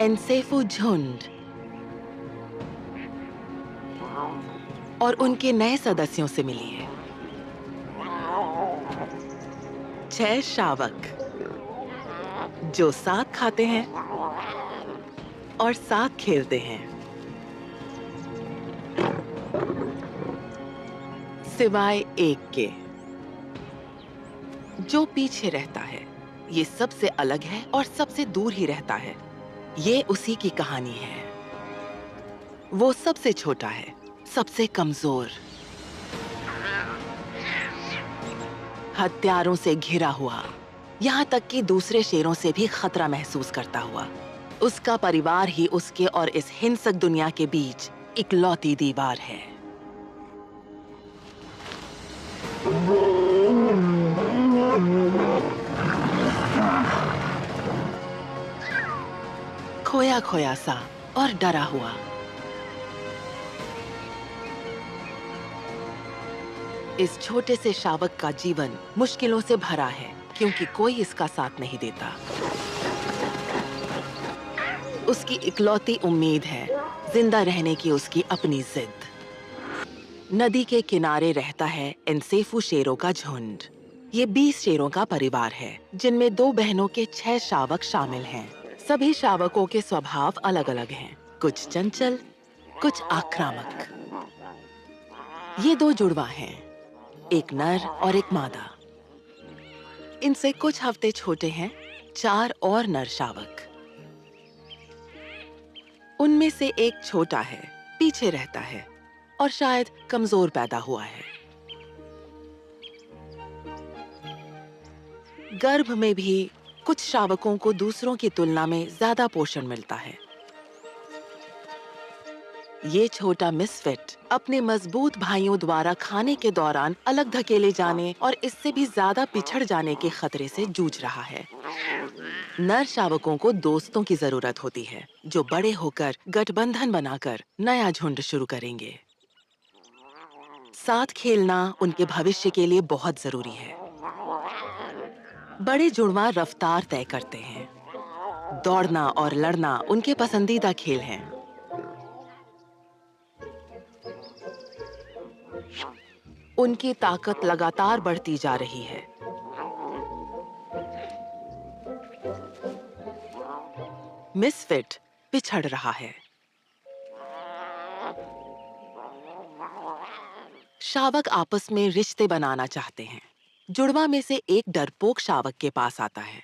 एनसेफू झुंड और उनके नए सदस्यों से मिलिए। 6 शावक जो साथ खाते हैं और साथ खेलते हैं, सिवाय एक के जो पीछे रहता है। ये सबसे अलग है और सबसे दूर ही रहता है। ये उसी की कहानी है। वो सबसे छोटा है, सबसे कमजोर, हत्यारों से घिरा हुआ, यहाँ तक कि दूसरे शेरों से भी खतरा महसूस करता हुआ। उसका परिवार ही उसके और इस हिंसक दुनिया के बीच इकलौती दीवार है। खोया खोया सा और डरा हुआ। इस छोटे से शावक का जीवन मुश्किलों से भरा है क्योंकि कोई इसका साथ नहीं देता। उसकी इकलौती उम्मीद है जिंदा रहने की उसकी अपनी जिद। नदी के किनारे रहता है एनसेफू शेरों का झुंड। ये 20 शेरों का परिवार है जिनमें 2 बहनों के 6 शावक शामिल हैं। सभी शावकों के स्वभाव अलग-अलग हैं, कुछ चंचल, कुछ आक्रामक। ये 2 जुड़वा हैं, एक नर और एक मादा। इनसे कुछ हफ्ते छोटे हैं 4 और नर शावक। उनमें से एक छोटा है, पीछे रहता है और शायद कमजोर पैदा हुआ है। गर्भ में भी कुछ शावकों को दूसरों की तुलना में ज्यादा पोषण मिलता है। ये छोटा मिसफिट अपने मजबूत भाइयों द्वारा खाने के दौरान अलग धकेले जाने और इससे भी ज्यादा पिछड़ जाने के खतरे से जूझ रहा है। नर शावकों को दोस्तों की जरूरत होती है जो बड़े होकर गठबंधन बनाकर नया झुंड शुरू करेंगे। साथ खेलना उनके भविष्य के लिए बहुत जरूरी है। बड़े जुड़वा रफ्तार तय करते हैं। दौड़ना और लड़ना उनके पसंदीदा खेल हैं। उनकी ताकत लगातार बढ़ती जा रही है। मिसफिट पिछड़ रहा है। शावक आपस में रिश्ते बनाना चाहते हैं। जुड़वा में से एक डरपोक शावक के पास आता है।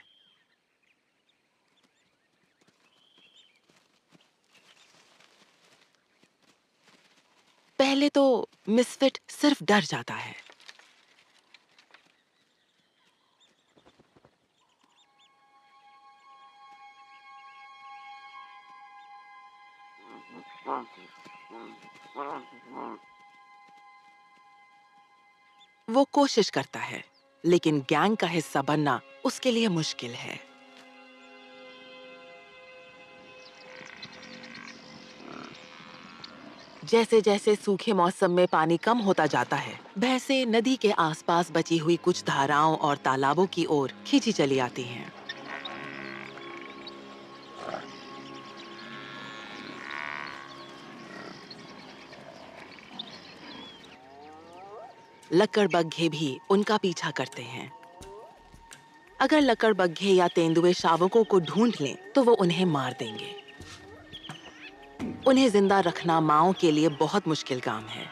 पहले तो मिसफिट सिर्फ डर जाता है। वो कोशिश करता है, लेकिन गैंग का हिस्सा बनना उसके लिए मुश्किल है। जैसे-जैसे सूखे मौसम में पानी कम होता जाता है, भैंसें नदी के आसपास बची हुई कुछ धाराओं और तालाबों की ओर खींची चली आती हैं। लकड़बग्घे भी उनका पीछा करते हैं। अगर लकड़बग्घे या तेंदुए शावकों को ढूंढ लें, तो वो उन्हें मार देंगे। उन्हें जिंदा रखना माओ के लिए बहुत मुश्किल काम है।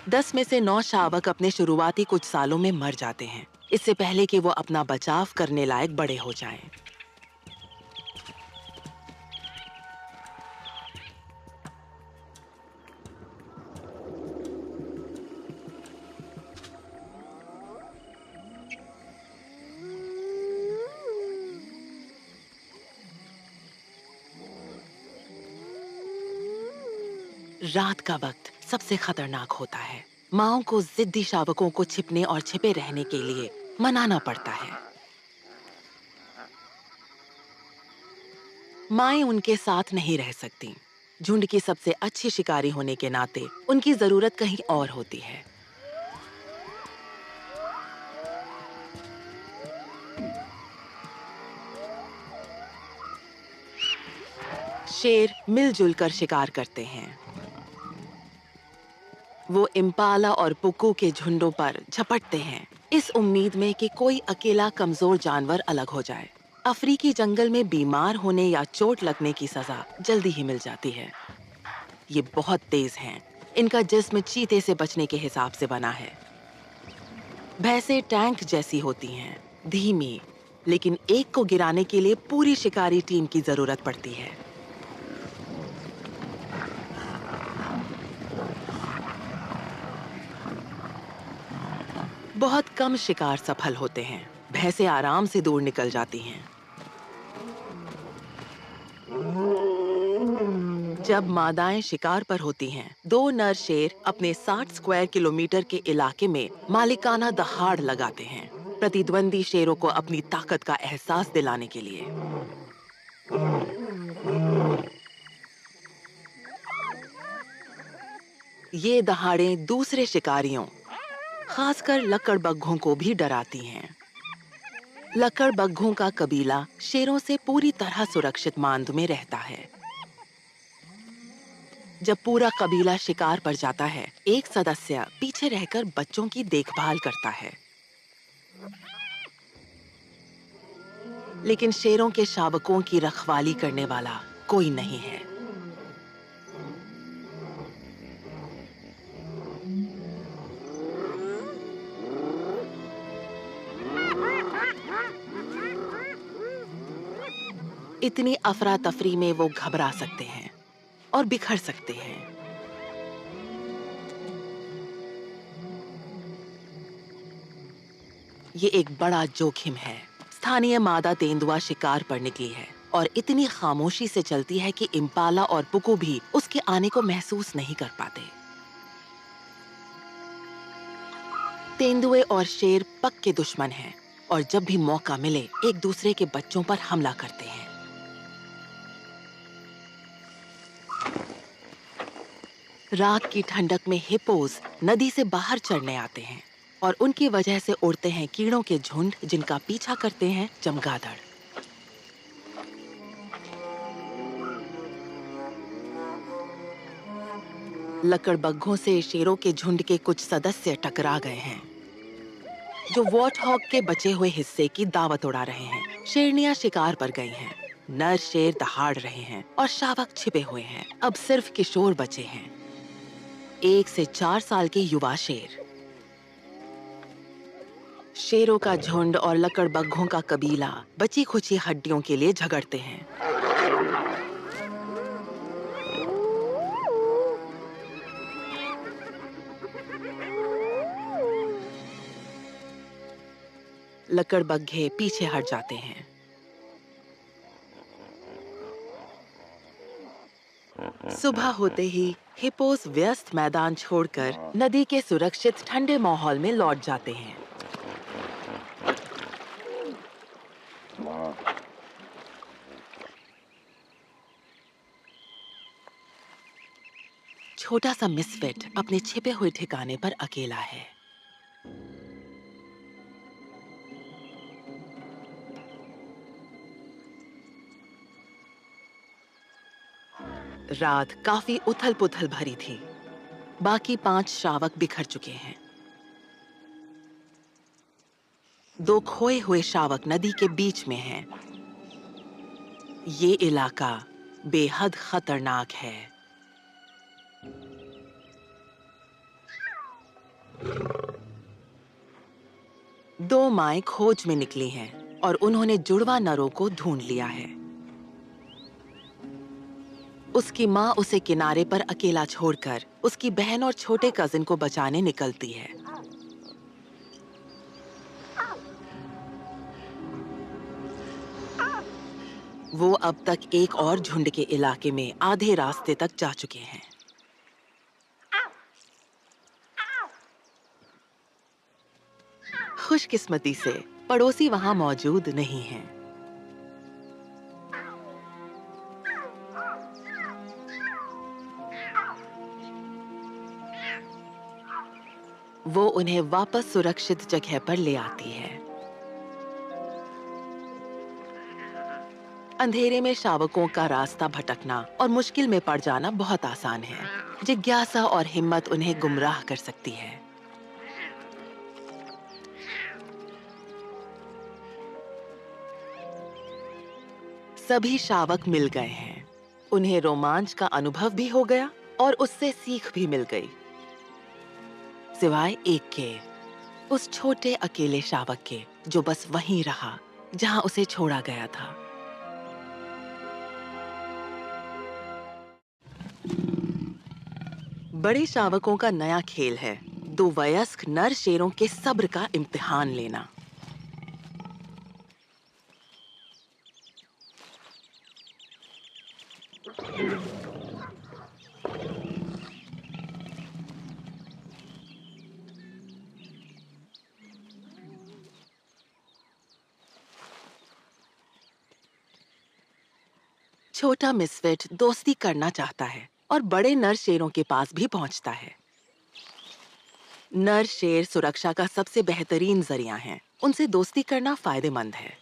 10 में से 9 शावक अपने शुरुआती कुछ सालों में मर जाते हैं, इससे पहले कि वो अपना बचाव करने लायक बड़े हो जाएं। रात का वक्त सबसे खतरनाक होता है। माओ को जिद्दी शावकों को छिपने और छिपे रहने के लिए मनाना पड़ता है। माएं उनके साथ नहीं रह सकती। झुंड की सबसे अच्छी शिकारी होने के नाते उनकी जरूरत कहीं और होती है। शेर मिलजुल कर शिकार करते हैं। वो इम्पाला और पुक्कू के झुंडों पर झपटते हैं, इस उम्मीद में कि कोई अकेला कमजोर जानवर अलग हो जाए। अफ्रीकी जंगल में बीमार होने या चोट लगने की सजा जल्दी ही मिल जाती है। ये बहुत तेज हैं। इनका जिस्म चीते से बचने के हिसाब से बना है। भैंसें टैंक जैसी होती हैं, धीमी, लेकिन एक को गिराने के लिए पूरी शिकारी टीम की जरूरत पड़ती है। बहुत कम शिकार सफल होते हैं। भैंसें आराम से दूर निकल जाती हैं। जब मादाएं शिकार पर होती हैं, दो नर शेर अपने 60 स्क्वायर किलोमीटर के इलाके में मालिकाना दहाड़ लगाते हैं, प्रतिद्वंदी शेरों को अपनी ताकत का एहसास दिलाने के लिए। ये दहाड़ें दूसरे शिकारियों, खासकर लकड़बग्घों को भी डराती हैं। लकड़बग्घों का कबीला शेरों से पूरी तरह सुरक्षित मांद में रहता है। जब पूरा कबीला शिकार पर जाता है, एक सदस्य पीछे रहकर बच्चों की देखभाल करता है। लेकिन शेरों के शावकों की रखवाली करने वाला कोई नहीं है। इतनी अफरा तफरी में वो घबरा सकते हैं और बिखर सकते हैं। ये एक बड़ा जोखिम है। स्थानीय मादा तेंदुआ शिकार पर निकली है और इतनी खामोशी से चलती है कि इम्पाला और पुक्कू भी उसके आने को महसूस नहीं कर पाते। तेंदुए और शेर पक्के दुश्मन हैं और जब भी मौका मिले एक दूसरे के बच्चों पर हमला करते हैं। रात की ठंडक में हिप्पोज नदी से बाहर चढ़ने आते हैं और उनकी वजह से उड़ते हैं कीड़ों के झुंड, जिनका पीछा करते हैं चमगादड़। लकड़बग्घों से शेरों के झुंड के कुछ सदस्य टकरा गए हैं, जो वॉर्टहॉग के बचे हुए हिस्से की दावत उड़ा रहे हैं। शेरनियां शिकार पर गई हैं, नर शेर दहाड़ रहे हैं और शावक छिपे हुए हैं। अब सिर्फ किशोर बचे हैं, 1 से 4 साल के युवा शेर। शेरों का झुंड और लकड़बग्घों का कबीला बची खुची हड्डियों के लिए झगड़ते हैं। लकड़बग्घे पीछे हट जाते हैं। सुबह होते ही हिप्पोस व्यस्त मैदान छोड़कर नदी के सुरक्षित ठंडे माहौल में लौट जाते हैं। छोटा सा मिसफिट अपने छिपे हुए ठिकाने पर अकेला है। रात काफी उथल-पुथल भरी थी। बाकी 5 शावक बिखर चुके हैं। 2 खोए हुए शावक नदी के बीच में हैं। ये इलाका बेहद खतरनाक है। दो माएं खोज में निकली हैं और उन्होंने जुड़वा नरों को ढूंढ लिया है। उसकी माँ उसे किनारे पर अकेला छोड़कर उसकी बहन और छोटे कजिन को बचाने निकलती है। वो अब तक एक और झुंड के इलाके में आधे रास्ते तक जा चुके हैं। खुशकिस्मती से पड़ोसी वहां मौजूद नहीं हैं। वो उन्हें वापस सुरक्षित जगह पर ले आती है। अंधेरे में शावकों का रास्ता भटकना और मुश्किल में पड़ जाना बहुत आसान है। जिज्ञासा और हिम्मत उन्हें गुमराह कर सकती है। सभी शावक मिल गए हैं। उन्हें रोमांच का अनुभव भी हो गया और उससे सीख भी मिल गई, सिवाय एक के, उस छोटे अकेले शावक के जो बस वहीं रहा जहां उसे छोड़ा गया था। बड़े शावकों का नया खेल है दो वयस्क नर शेरों के सब्र का इम्तिहान लेना। छोटा मिसफिट दोस्ती करना चाहता है और बड़े नर शेरों के पास भी पहुंचता है। नर शेर सुरक्षा का सबसे बेहतरीन जरिया हैं। उनसे दोस्ती करना फायदेमंद है।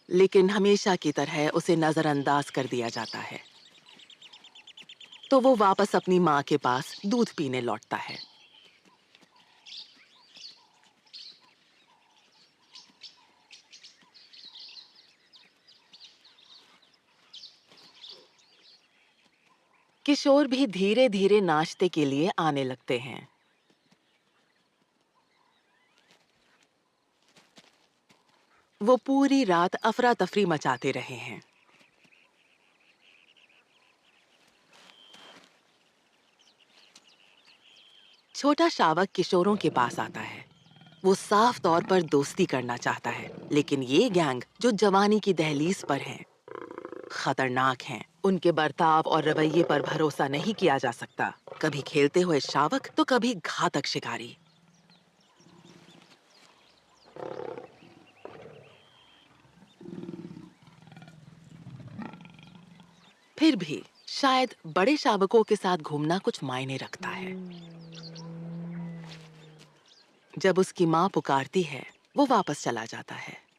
लेकिन हमेशा की तरह उसे नजरअंदाज कर दिया जाता है, तो वो वापस अपनी माँ के पास दूध पीने लौटता है। किशोर भी धीरे-धीरे नाश्ते के लिए आने लगते हैं। वो पूरी रात अफरा तफरी मचाते रहे हैं। छोटा शावक किशोरों के पास आता है। वो साफ तौर पर दोस्ती करना चाहता है, लेकिन ये गैंग जो जवानी की दहलीज पर है, खतरनाक हैं। उनके बर्ताव और रवैये पर भरोसा नहीं किया जा सकता। कभी खेलते हुए शावक तो कभी घातक शिकारी। फिर भी शायद बड़े शावकों के साथ घूमना कुछ मायने रखता है। जब उसकी माँ पुकारती है, वो वापस चला जाता है।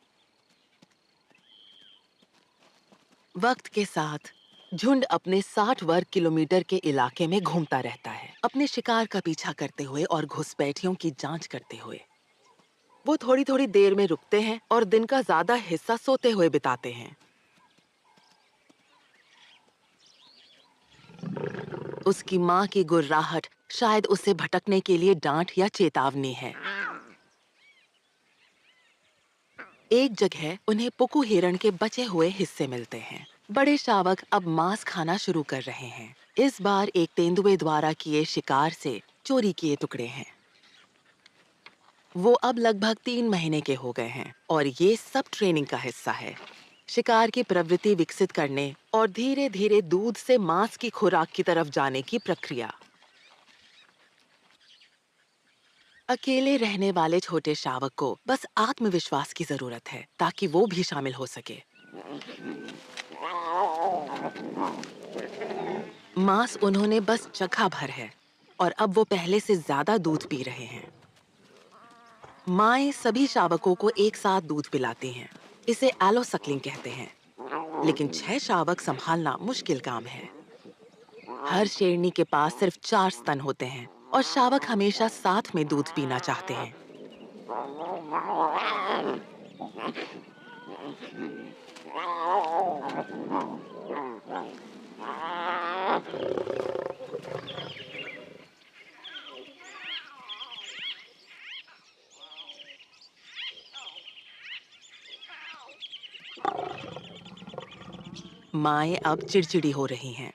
वक्त के साथ झुंड अपने 60 वर्ग किलोमीटर के इलाके में घूमता रहता है, अपने शिकार का पीछा करते हुए और घुसपैठियों की जांच करते हुए। वो थोड़ी-थोड़ी देर में रुकते हैं और दिन का ज्यादा हिस्सा सोते हुए बिताते हैं। उसकी माँ की गुर्राहट शायद उसे भटकने के लिए डांट या चेतावनी है। एक जगह उन्हें पुकू हिरण के बचे हुए हिस्से मिलते हैं। बड़े शावक अब मांस खाना शुरू कर रहे हैं। इस बार एक तेंदुए द्वारा किए शिकार से चोरी किए टुकड़े हैं। वो अब लगभग 3 महीने के हो गए हैं और ये सब ट्रेनिंग का हिस्सा है। शिकार की प्रवृत्ति विकसित करने और धीरे-धीरे दूध से मांस की खुराक की तरफ जाने की प्रक्रिया। अकेले रहने वाले छोटे शावक को बस आत्मविश्वास की जरूरत है ताकि वो भी शामिल हो सके। मांस उन्होंने बस चखा भर है और अब वो पहले से ज्यादा दूध पी रहे हैं। माएं सभी शावकों को एक साथ दूध पिलाती हैं। इसे एलोसक्लिंग कहते हैं, लेकिन 6 शावक संभालना मुश्किल काम है। हर शेरनी के पास सिर्फ 4 स्तन होते हैं और शावक हमेशा साथ में दूध पीना चाहते हैं। माएं अब चिड़चिड़ी हो रही हैं।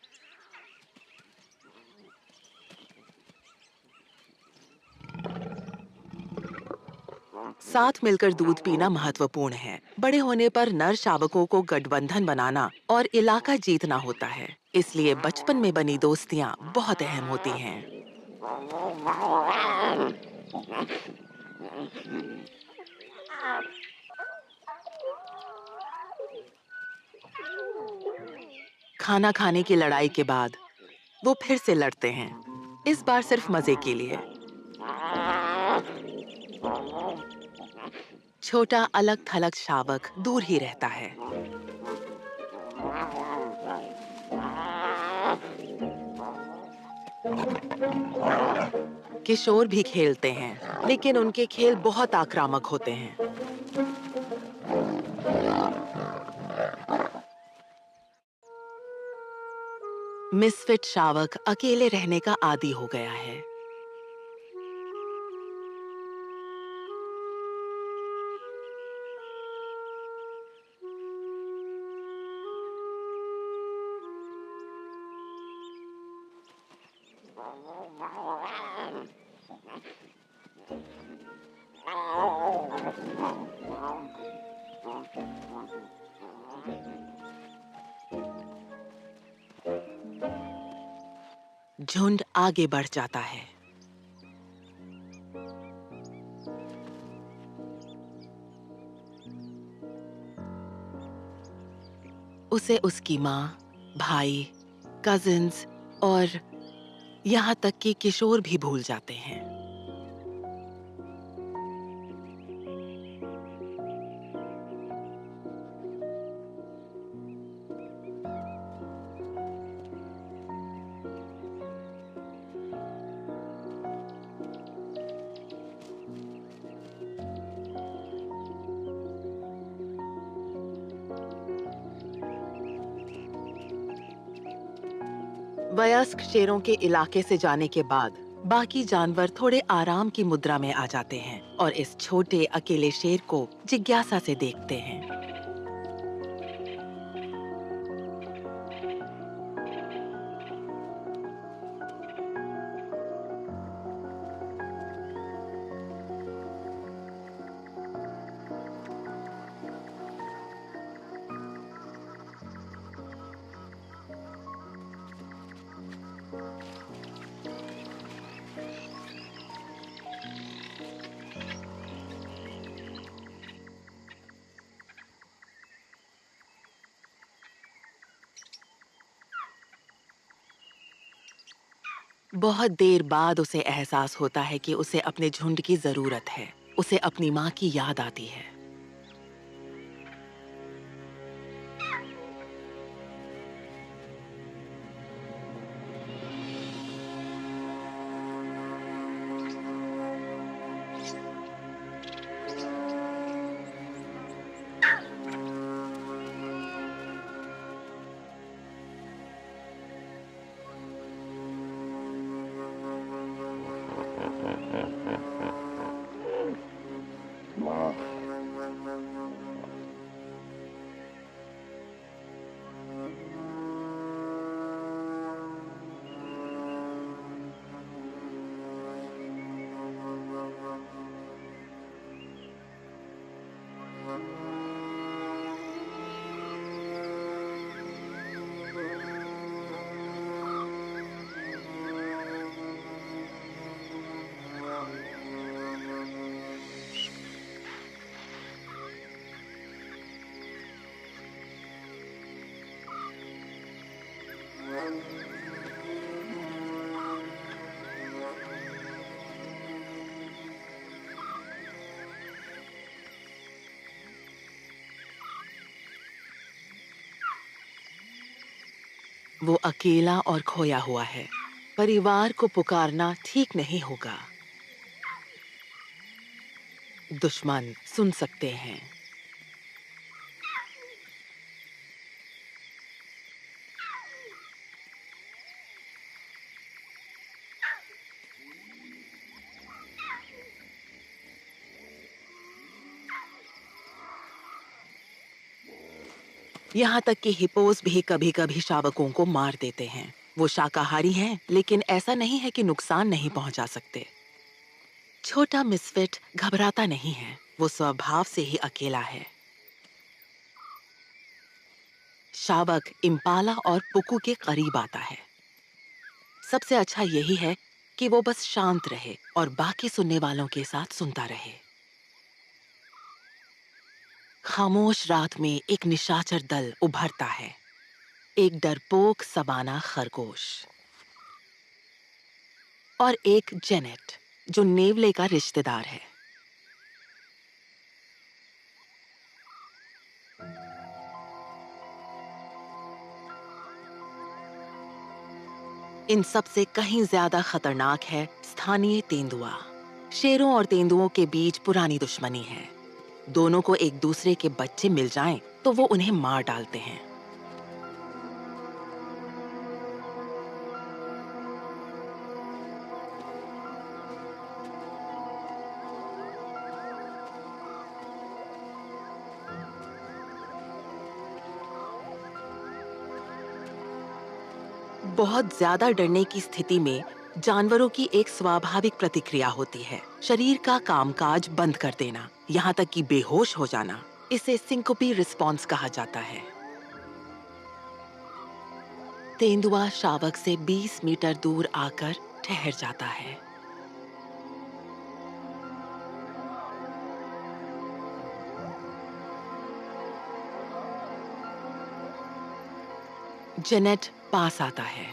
साथ मिलकर दूध पीना महत्वपूर्ण है। बड़े होने पर नर शावकों को गठबंधन बनाना और इलाका जीतना होता है, इसलिए बचपन में बनी दोस्तियां बहुत अहम होती हैं। खाना खाने की लड़ाई के बाद वो फिर से लड़ते हैं, इस बार सिर्फ मजे के लिए। छोटा अलग थलग शावक दूर ही रहता है। किशोर भी खेलते हैं, लेकिन उनके खेल बहुत आक्रामक होते हैं। मिसफिट शावक अकेले रहने का आदी हो गया है। झुंड आगे बढ़ जाता है। उसे उसकी माँ, भाई, कजिन्स और यहाँ तक कि किशोर भी भूल जाते हैं। वयस्क शेरों के इलाके से जाने के बाद बाकी जानवर थोड़े आराम की मुद्रा में आ जाते हैं और इस छोटे अकेले शेर को जिज्ञासा से देखते हैं। बहुत देर बाद उसे एहसास होता है कि उसे अपने झुंड की जरूरत है। उसे अपनी माँ की याद आती है। वो अकेला और खोया हुआ है। परिवार को पुकारना ठीक नहीं होगा। दुश्मन सुन सकते हैं। यहाँ तक कि हिप्पोस भी कभी-कभी शावकों को मार देते हैं। वो शाकाहारी हैं, लेकिन ऐसा नहीं है कि नुकसान नहीं पहुंचा सकते। छोटा मिसफिट घबराता नहीं है। वो स्वभाव से ही अकेला है। शावक इम्पाला और पुकू के करीब आता है। सबसे अच्छा यही है कि वो बस शांत रहे और बाकी सुनने वालों के साथ सुनता रहे। खामोश रात में एक निशाचर दल उभरता है। एक डरपोक सवाना खरगोश और एक जेनेट जो नेवले का रिश्तेदार है। इन सब से कहीं ज्यादा खतरनाक है स्थानीय तेंदुआ। शेरों और तेंदुओं के बीच पुरानी दुश्मनी है। दोनों को एक दूसरे के बच्चे मिल जाएं तो वो उन्हें मार डालते हैं। बहुत ज्यादा डरने की स्थिति में जानवरों की एक स्वाभाविक प्रतिक्रिया होती है, शरीर का कामकाज बंद कर देना, यहाँ तक कि बेहोश हो जाना। इसे सिंकोपी रिस्पॉन्स कहा जाता है। तेंदुआ शावक से 20 मीटर दूर आकर ठहर जाता है। जेनेट पास आता है,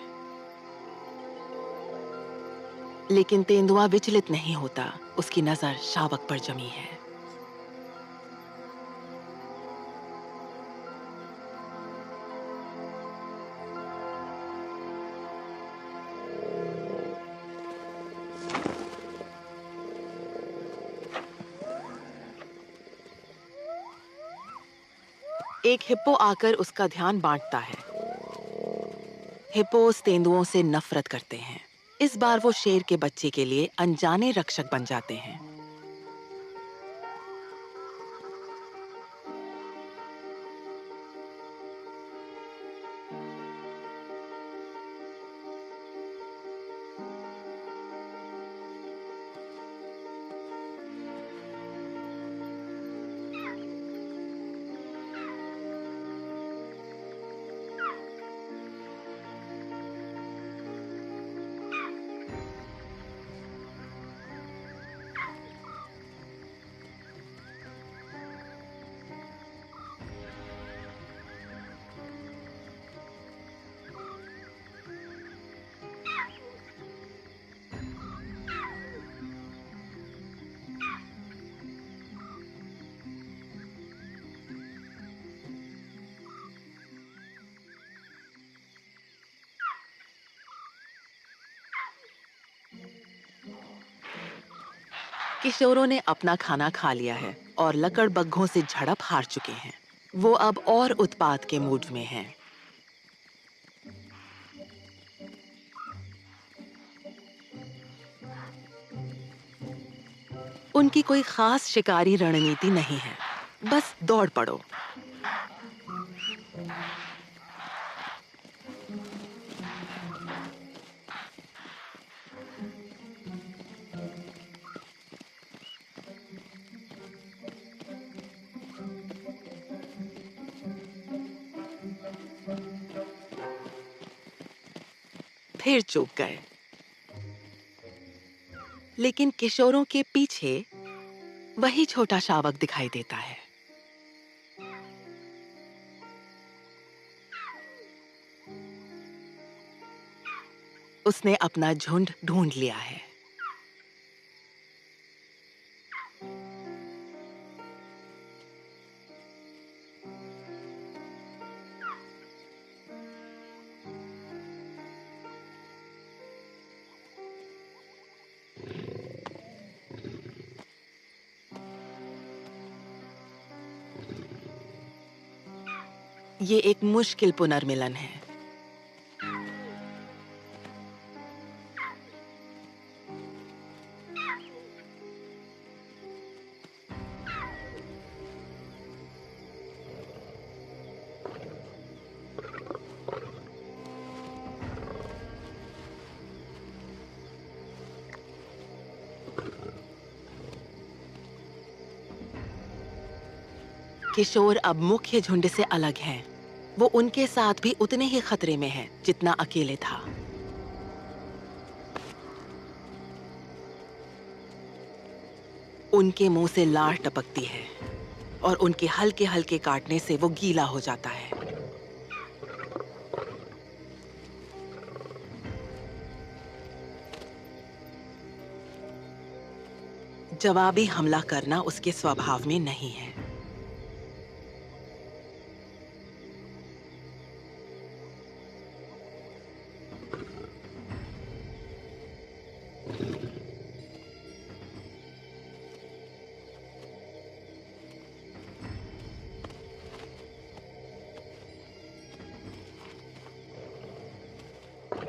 लेकिन तेंदुआ विचलित नहीं होता। उसकी नजर शावक पर जमी है। एक हिप्पो आकर उसका ध्यान बांटता है। हिप्पोस तेंदुओं से नफरत करते हैं। इस बार वो शेर के बच्चे के लिए अनजाने रक्षक बन जाते हैं। किशोरों ने अपना खाना खा लिया है और लकड़बग्घों से झड़प हार चुके हैं। वो अब और उत्पात के मूड में हैं। उनकी कोई खास शिकारी रणनीति नहीं है, बस दौड़ पड़ो। फिर चूक गए, लेकिन किशोरों के पीछे वही छोटा शावक दिखाई देता है। उसने अपना झुंड ढूंढ लिया है। ये एक मुश्किल पुनर्मिलन है। किशोर अब मुख्य झुंड से अलग हैं। वो उनके साथ भी उतने ही खतरे में है जितना अकेले था। उनके मुंह से लार टपकती है और उनके हल्के हल्के काटने से वो गीला हो जाता है। जवाबी हमला करना उसके स्वभाव में नहीं है।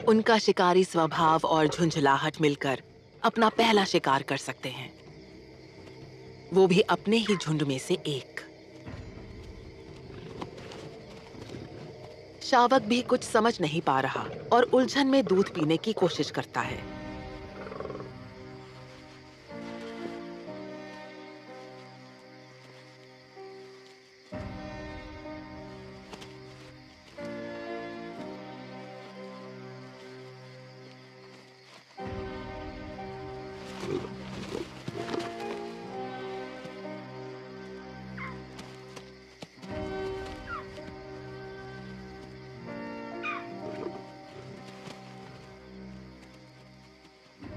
उनका शिकारी स्वभाव और झुंझलाहट मिलकर अपना पहला शिकार कर सकते हैं, वो भी अपने ही झुंड में से एक। शावक भी कुछ समझ नहीं पा रहा और उलझन में दूध पीने की कोशिश करता है।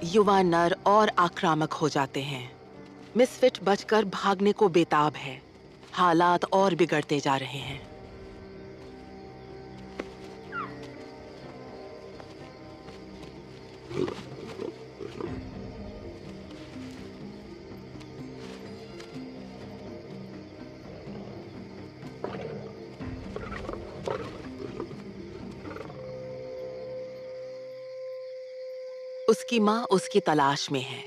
युवा नर और आक्रामक हो जाते हैं। मिसफिट बचकर भागने को बेताब है। हालात और बिगड़ते जा रहे हैं। उसकी माँ उसकी तलाश में है।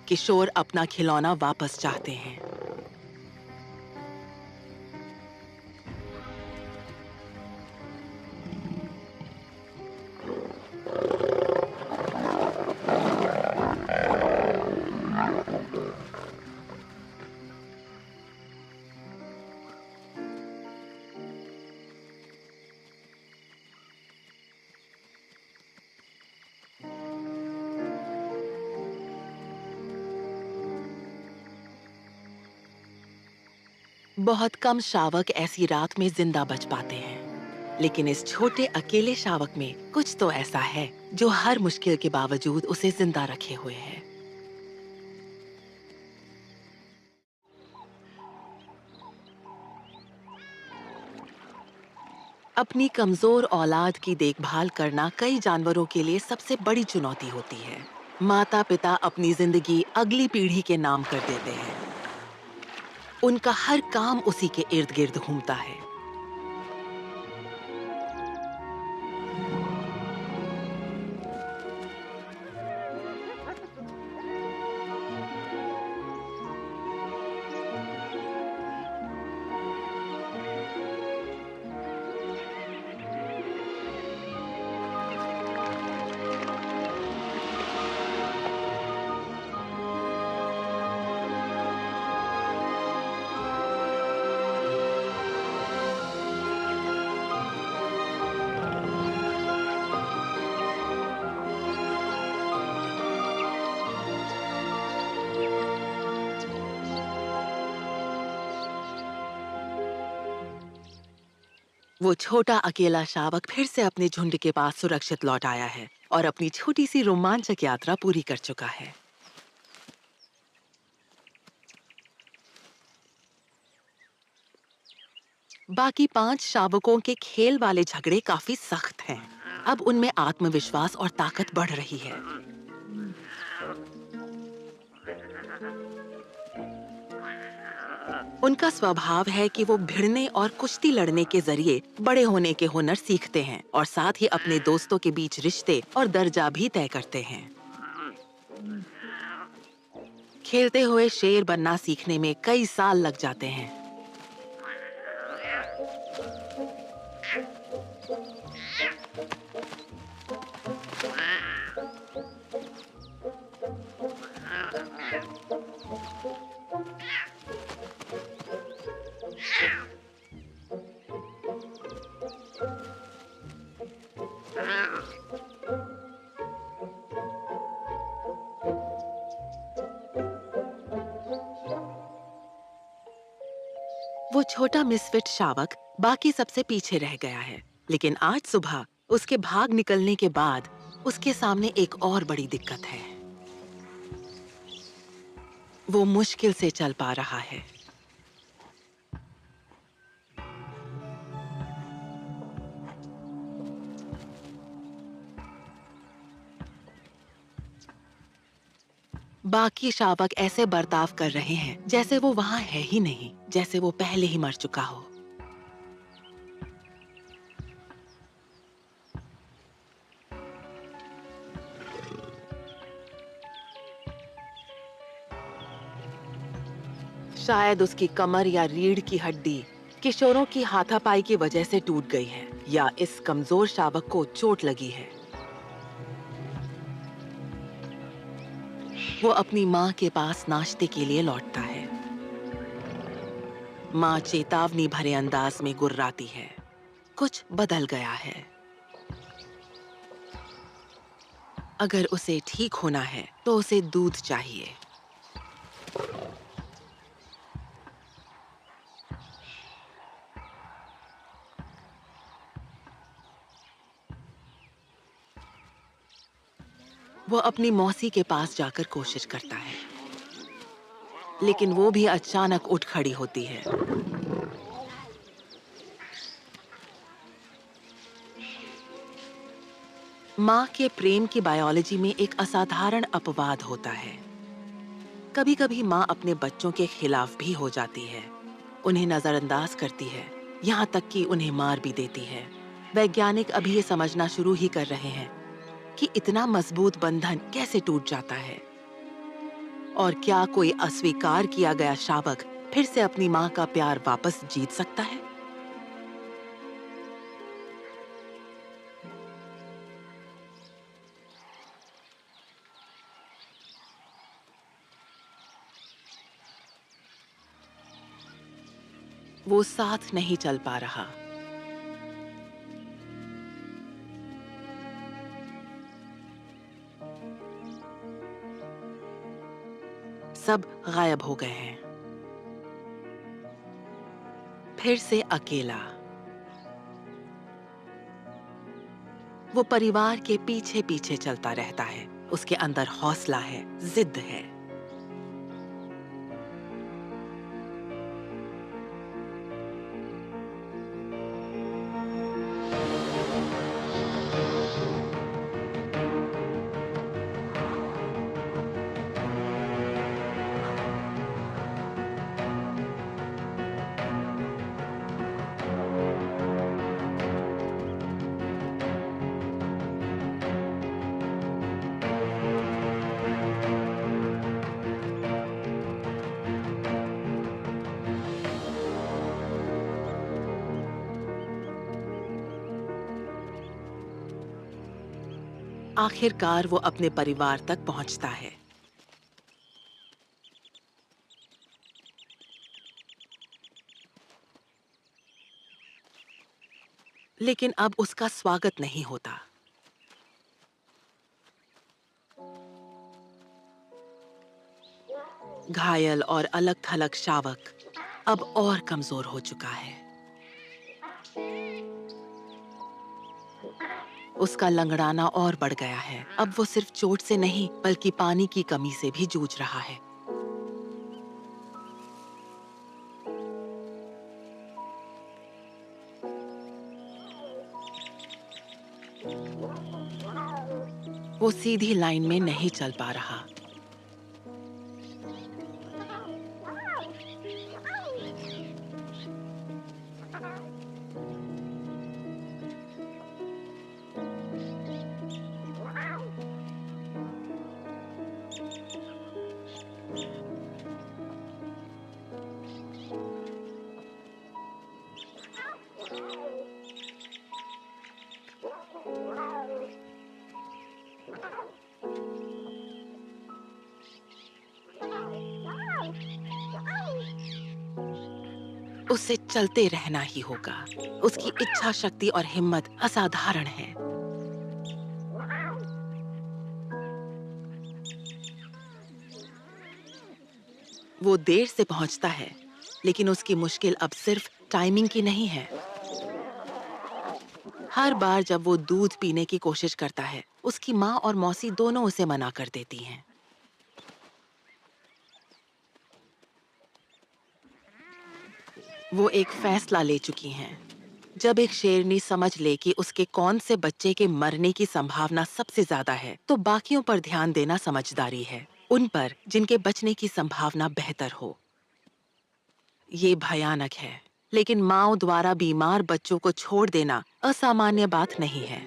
किशोर अपना खिलौना वापस चाहते हैं। बहुत कम शावक ऐसी रात में जिंदा बच पाते हैं, लेकिन इस छोटे अकेले शावक में कुछ तो ऐसा है जो हर मुश्किल के बावजूद उसे जिंदा रखे हुए है। अपनी कमजोर औलाद की देखभाल करना कई जानवरों के लिए सबसे बड़ी चुनौती होती है। माता पिता अपनी जिंदगी अगली पीढ़ी के नाम कर देते हैं। उनका हर काम उसी के इर्द गिर्द घूमता है। वो छोटा अकेला शावक फिर से अपने झुंड के पास सुरक्षित लौट आया है और अपनी छोटी सी रोमांचक यात्रा पूरी कर चुका है। बाकी 5 शावकों के खेल वाले झगड़े काफी सख्त हैं। अब उनमें आत्मविश्वास और ताकत बढ़ रही है। उनका स्वभाव है कि वो भिड़ने और कुश्ती लड़ने के जरिए बड़े होने के हुनर सीखते हैं और साथ ही अपने दोस्तों के बीच रिश्ते और दर्जा भी तय करते हैं। खेलते हुए शेर बनना सीखने में कई साल लग जाते हैं। वो छोटा मिसफिट शावक बाकी सबसे पीछे रह गया है, लेकिन आज सुबह उसके भाग निकलने के बाद उसके सामने एक और बड़ी दिक्कत है। वो मुश्किल से चल पा रहा है। बाकी शावक ऐसे बर्ताव कर रहे हैं जैसे वो वहां है ही नहीं, जैसे वो पहले ही मर चुका हो। शायद उसकी कमर या रीढ़ की हड्डी किशोरों की हाथापाई की वजह से टूट गई है, या इस कमजोर शावक को चोट लगी है। वो अपनी माँ के पास नाश्ते के लिए लौटता है। माँ चेतावनी भरे अंदाज में गुर्राती है। कुछ बदल गया है। अगर उसे ठीक होना है तो उसे दूध चाहिए। वो अपनी मौसी के पास जाकर कोशिश करता है, लेकिन वो भी अचानक उठ खड़ी होती है। माँ के प्रेम की बायोलॉजी में एक असाधारण अपवाद होता है। कभी-कभी माँ अपने बच्चों के खिलाफ भी हो जाती है, उन्हें नजरअंदाज करती है, यहाँ तक कि उन्हें मार भी देती है। वैज्ञानिक अभी ये समझना शुरू ही कर रहे हैं कि इतना मजबूत बंधन कैसे टूट जाता है, और क्या कोई अस्वीकार किया गया शावक फिर से अपनी माँ का प्यार वापस जीत सकता है। वो साथ नहीं चल पा रहा। सब गायब हो गए हैं। फिर से अकेला। वो परिवार के पीछे पीछे चलता रहता है। उसके अंदर हौसला है, जिद है। आखिरकार वो अपने परिवार तक पहुंचता है। लेकिन अब उसका स्वागत नहीं होता। घायल और अलग-थलग शावक अब और कमजोर हो चुका है। उसका लंगड़ाना और बढ़ गया है। अब वो सिर्फ चोट से नहीं, बल्कि पानी की कमी से भी जूझ रहा है। वो सीधी लाइन में नहीं चल पा रहा। उसे चलते रहना ही होगा। उसकी इच्छा शक्ति और हिम्मत असाधारण है। वो देर से पहुंचता है, लेकिन उसकी मुश्किल अब सिर्फ टाइमिंग की नहीं है। हर बार जब वो दूध पीने की कोशिश करता है, उसकी माँ और मौसी दोनों उसे मना कर देती हैं। वो एक फैसला ले चुकी हैं। जब एक शेरनी समझ ले कि उसके कौन से बच्चे के मरने की संभावना सबसे ज्यादा है, तो बाकियों पर ध्यान देना समझदारी है, उन पर जिनके बचने की संभावना बेहतर हो। ये भयानक है, लेकिन माँओं द्वारा बीमार बच्चों को छोड़ देना असामान्य बात नहीं है।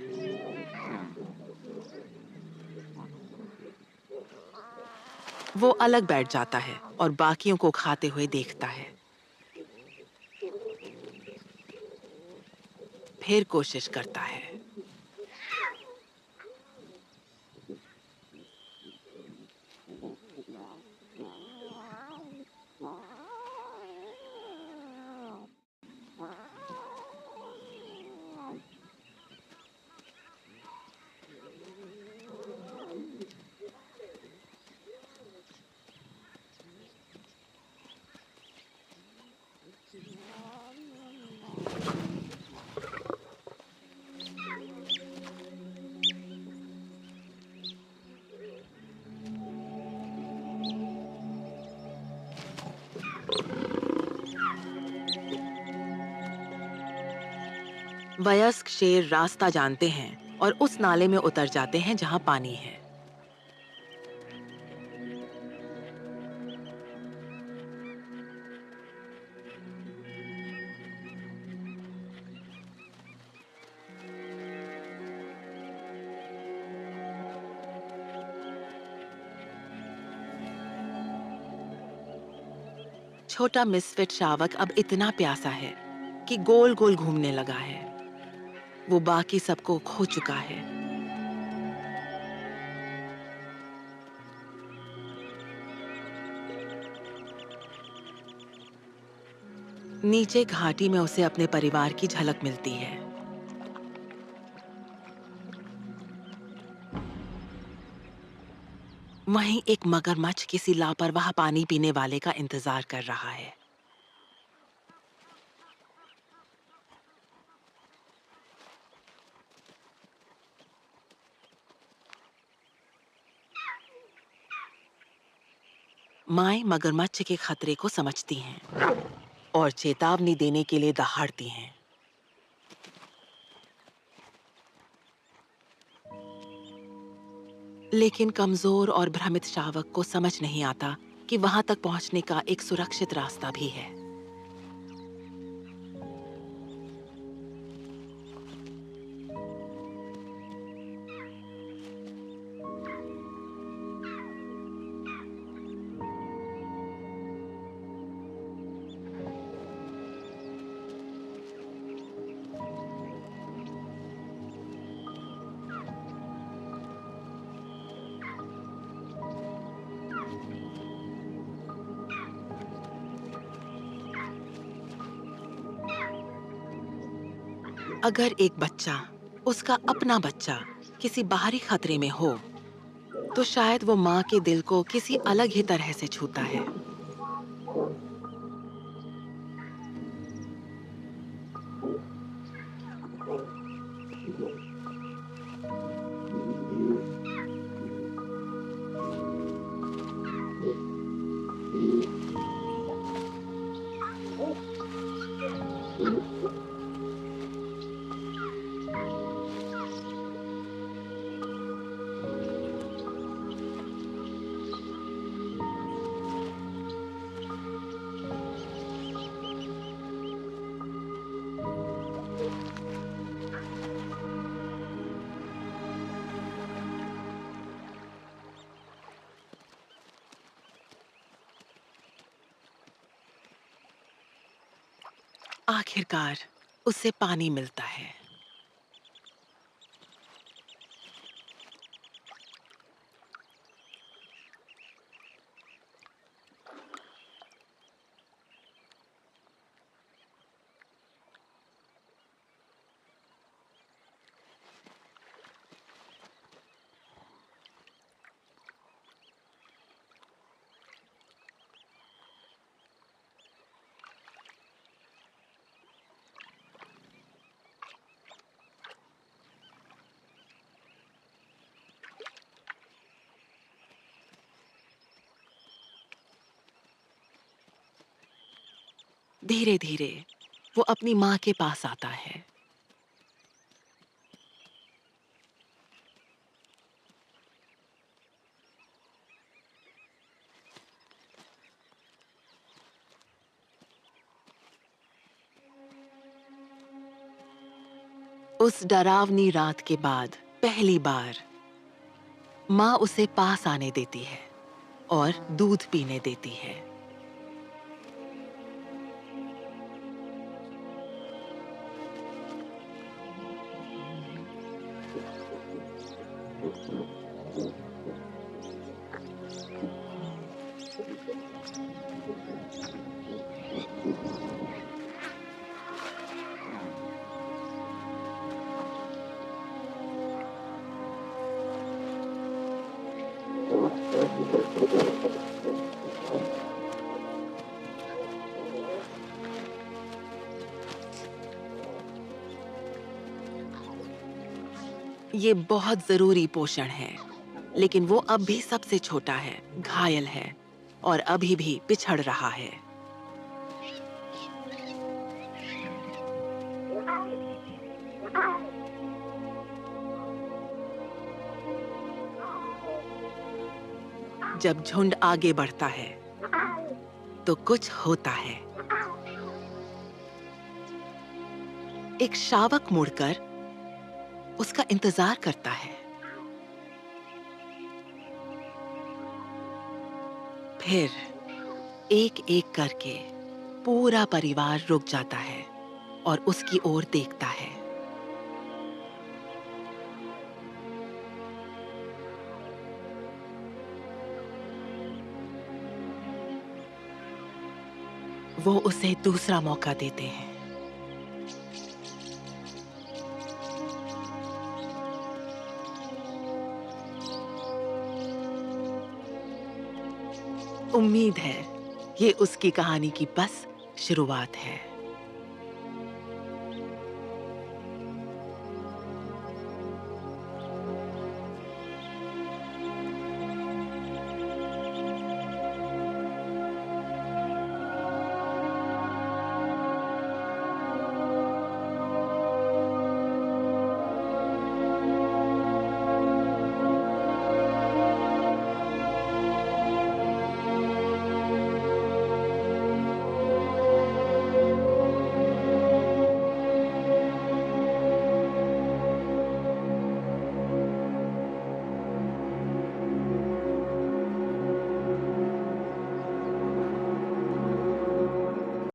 वो अलग बैठ जाता है और बाकियों को खाते हुए देखता है। फिर कोशिश करता है। वयस्क शेर रास्ता जानते हैं और उस नाले में उतर जाते हैं जहां पानी है। छोटा मिसफिट शावक अब इतना प्यासा है कि गोल गोल घूमने लगा है। वो बाकी सबको खो चुका है। नीचे घाटी में उसे अपने परिवार की झलक मिलती है। वहीं एक मगरमच्छ किसी लापरवाह पानी पीने वाले का इंतजार कर रहा है। माएं मगरमच्छ के खतरे को समझती हैं और चेतावनी देने के लिए दहाड़ती हैं। लेकिन कमजोर और भ्रमित शावक को समझ नहीं आता कि वहां तक पहुंचने का एक सुरक्षित रास्ता भी है। अगर एक बच्चा, उसका अपना बच्चा, किसी बाहरी खतरे में हो, तो शायद वो माँ के दिल को किसी अलग ही तरह से छूता है। आखिरकार उसे पानी मिलता है। धीरे धीरे वो अपनी माँ के पास आता है। उस डरावनी रात के बाद पहली बार माँ उसे पास आने देती है और दूध पीने देती है। ये बहुत जरूरी पोषण है, लेकिन वो अब भी सबसे छोटा है, घायल है और अभी भी पिछड़ रहा है। जब झुंड आगे बढ़ता है तो कुछ होता है। एक शावक मुड़कर उसका इंतजार करता है। फिर एक-एक करके पूरा परिवार रुक जाता है और उसकी ओर देखता है। वो उसे दूसरा मौका देते हैं। उम्मीद है ये उसकी कहानी की बस शुरुआत है।